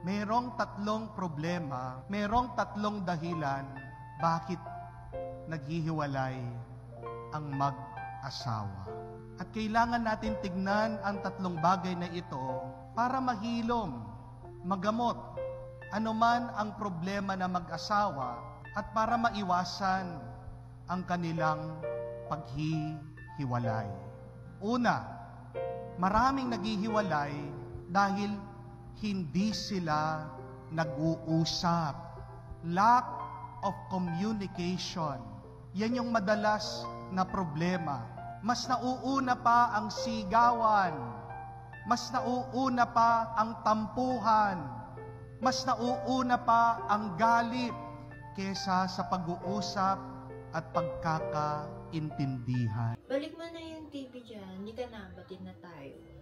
Merong tatlong problema, merong tatlong dahilan bakit naghihiwalay ang mag-asawa. At kailangan natin tignan ang tatlong bagay na ito para mahilom, magamot anuman ang problema na mag-asawa at para maiwasan ang kanilang paghihiwalay. Una, maraming naghihiwalay dahil hindi sila nag-uusap. Lack of communication. Yan yung madalas na problema. Mas nauuna pa ang sigawan. Mas nauuna pa ang tampuhan. Mas nauuna pa ang galit kesa sa pag-uusap at pagkakaintindihan. Balik mo na yung TV dyan. Hindi ka na, batid na tayo.